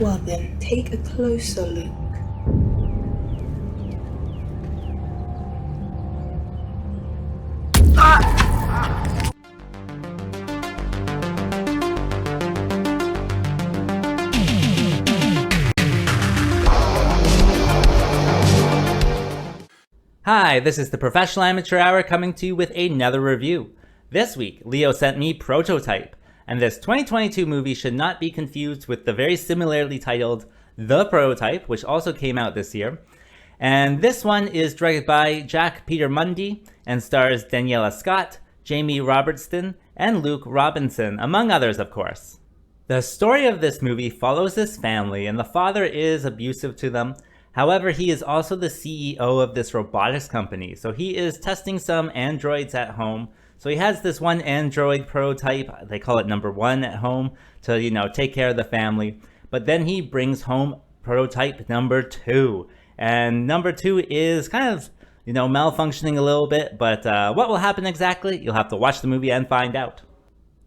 Well then, take a closer look. Hi, this is the Professional Amateur Hour coming to you with another review. This week, Leo sent me Prototype, and this 2022 movie should not be confused with the very similarly titled The Prototype, which also came out this year. And this one is directed by Jack Peter Mundy and stars Danielle Scott, Jamie Robertson, and Luke Robinson, among others, of course. The story of this movie follows this family, and the father is abusive to them. However, he is also the CEO of this robotics company, so he is testing some androids at home. So he has this one android prototype, they call it number 1 at home, to, take care of the family. But then he brings home prototype number 2. And number 2 is kind of, malfunctioning a little bit, but what will happen exactly? You'll have to watch the movie and find out.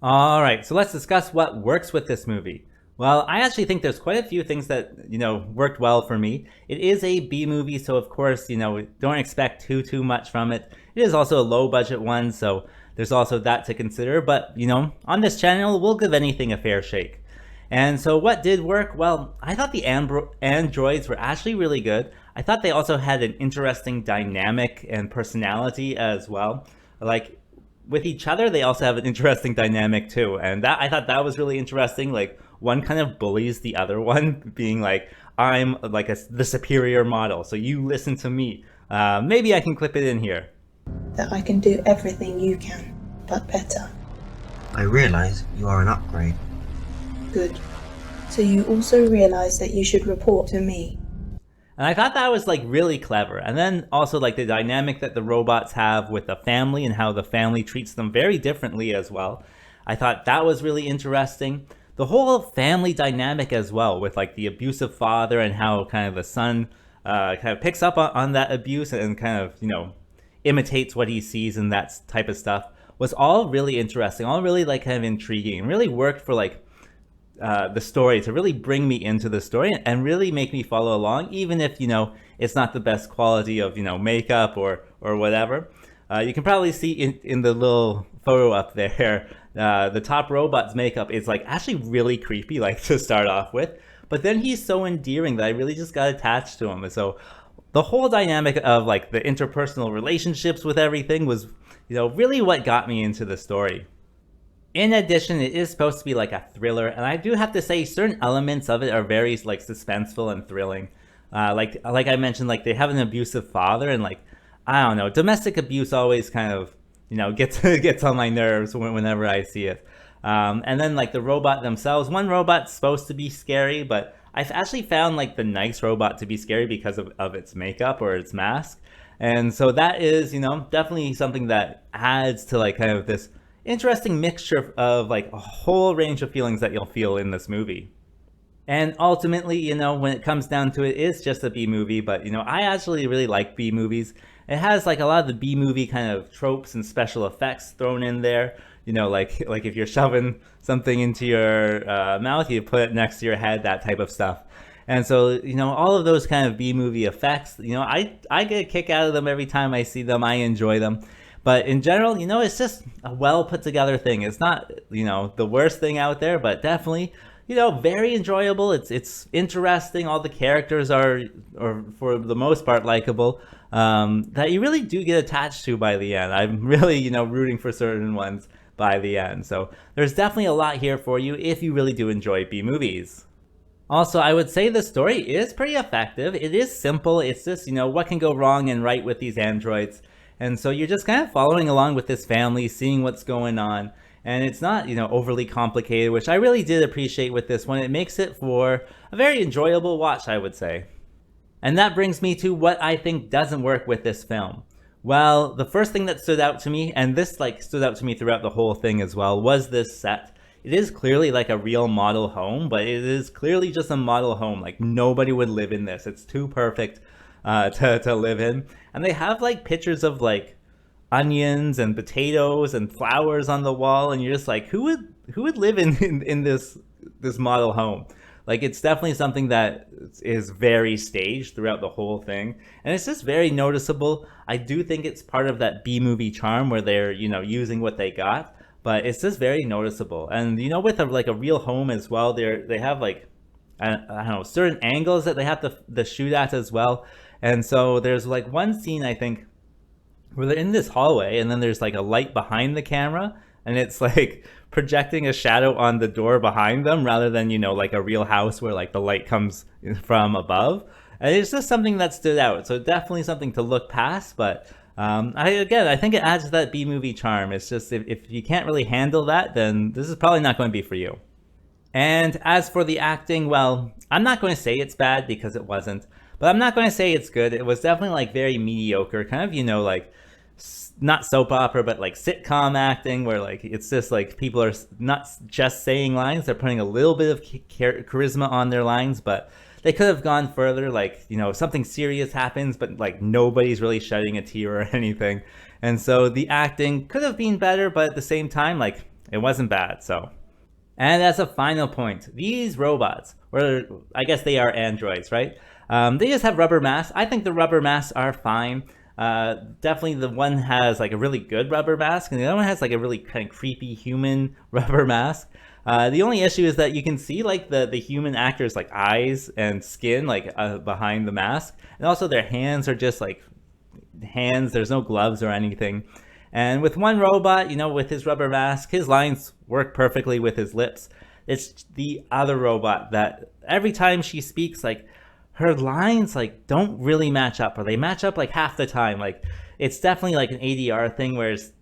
Alright, so let's discuss what works with this movie. Well, I actually think there's quite a few things that, worked well for me. It is a B movie, so of course, don't expect too much from it. It is also a low budget one, so there's also that to consider. But, on this channel, we'll give anything a fair shake. And so what did work? Well, I thought the androids were actually really good. I thought they also had an interesting dynamic and personality as well. Like, with each other, they also have an interesting dynamic too. And I thought that was really interesting. Like, one kind of bullies the other one, being like, I'm like the superior model, so you listen to me. Maybe I can clip it in here. That I can do everything you can, but better. I realize you are an upgrade. Good. So you also realize that you should report to me. And I thought that was like really clever. And then also like the dynamic that the robots have with the family and how the family treats them very differently as well. I thought that was really interesting. The whole family dynamic as well, with like the abusive father and how kind of the son kind of picks up on that abuse and kind of, imitates what he sees and that type of stuff, was all really interesting, all really like kind of intriguing, and really worked for like the story to really bring me into the story and really make me follow along, even if, it's not the best quality of, makeup or whatever. You can probably see in the little photo up there, the top robot's makeup is like actually really creepy, like to start off with, but then he's so endearing that I really just got attached to him. And so the whole dynamic of like the interpersonal relationships with everything was, really what got me into the story. In addition, it is supposed to be like a thriller, and I do have to say certain elements of it are very like suspenseful and thrilling. Like I mentioned, like they have an abusive father, and like, I don't know, domestic abuse always kind of, gets on my nerves whenever I see it. And then like the robot themselves, one robot's supposed to be scary, but I've actually found like the nice robot to be scary because of its makeup or its mask. And so that is, definitely something that adds to like kind of this interesting mixture of like a whole range of feelings that you'll feel in this movie. And ultimately, when it comes down to it, it's just a B movie, but I actually really like B movies. It has like a lot of the B movie kind of tropes and special effects thrown in there. Like if you're shoving something into your mouth, you put it next to your head, that type of stuff. And so, all of those kind of B movie effects, I get a kick out of them every time I see them. I enjoy them. But in general, it's just a well put together thing. It's not, the worst thing out there, but definitely, very enjoyable. It's interesting. All the characters are for the most part, likable. That you really do get attached to by the end. I'm really, rooting for certain ones by the end. So there's definitely a lot here for you if you really do enjoy B movies. Also, I would say the story is pretty effective. It is simple. It's just, what can go wrong and right with these androids. And so you're just kind of following along with this family, seeing what's going on. And it's not, overly complicated, which I really did appreciate with this one. It makes it for a very enjoyable watch, I would say. And that brings me to what I think doesn't work with this film. Well, the first thing that stood out to me, and this stood out to me throughout the whole thing as well, was this set. It is clearly like a real model home, but it is clearly just a model home. Like nobody would live in this. It's too perfect to live in. And they have like pictures of like onions and potatoes and flowers on the wall, and you're just like, who would live in this model home? Like, it's definitely something that is very staged throughout the whole thing, and it's just very noticeable. I do think it's part of that B-movie charm where they're, using what they got, but it's just very noticeable. And, with a real home as well, they have, like, I don't know, certain angles that they have to shoot at as well. And so there's, like, one scene, I think, where they're in this hallway, and then there's, like, a light behind the camera, and it's, like, projecting a shadow on the door behind them rather than, like a real house where, like, the light comes from above. And it's just something that stood out. So definitely something to look past, but I think it adds to that B-movie charm. It's just, if you can't really handle that, then this is probably not going to be for you. And as for the acting, well, I'm not going to say it's bad because it wasn't, but I'm not going to say it's good. It was definitely, like, very mediocre, kind of, like, not soap opera, but like sitcom acting, where, like, it's just like people are not just saying lines, they're putting a little bit of charisma on their lines, but they could have gone further. Like, something serious happens, but, like, nobody's really shedding a tear or anything. And so the acting could have been better, but at the same time, like, it wasn't bad. So, and as a final point, these robots, or I guess they are androids, right? They just have rubber masks. I think the rubber masks are fine. Definitely the one has, like, a really good rubber mask, and the other one has, like, a really kind of creepy human rubber mask. The only issue is that you can see, like, the human actors, like, eyes and skin, like, behind the mask, and also their hands are just, like, hands. There's no gloves or anything. And with one robot, with his rubber mask, his lines work perfectly with his lips. It's the other robot that every time she speaks, like, her lines, like, don't really match up, or they match up, like, half the time. Like, it's definitely, like, an ADR thing, whereas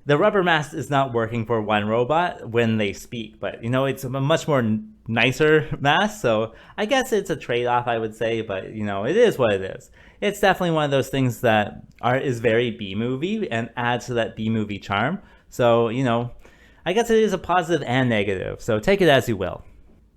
the rubber mask is not working for one robot when they speak, but, it's a much more nicer mask, so I guess it's a trade-off, I would say, but, it is what it is. It's definitely one of those things that is very B-movie and adds to that B-movie charm. So, I guess it is a positive and negative, so take it as you will.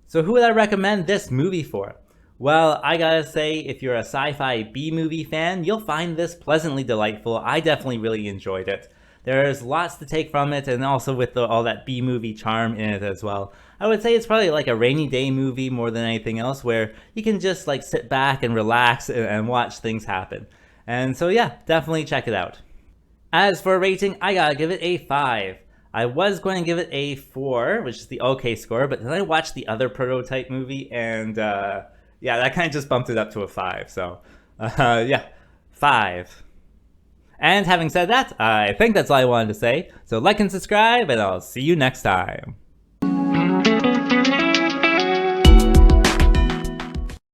So who would I recommend this movie for? Well, I gotta say, if you're a sci-fi B-movie fan, you'll find this pleasantly delightful. I definitely really enjoyed it. There's lots to take from it, and also with all that B-movie charm in it as well. I would say it's probably like a rainy day movie more than anything else, where you can just, like, sit back and relax and watch things happen. And so yeah, definitely check it out. As for rating, I gotta give it a 5. I was going to give it a 4, which is the okay score, but then I watched the other Prototype movie, and yeah, that kind of just bumped it up to a 5. So, yeah, 5. And having said that, I think that's all I wanted to say. So like and subscribe, and I'll see you next time.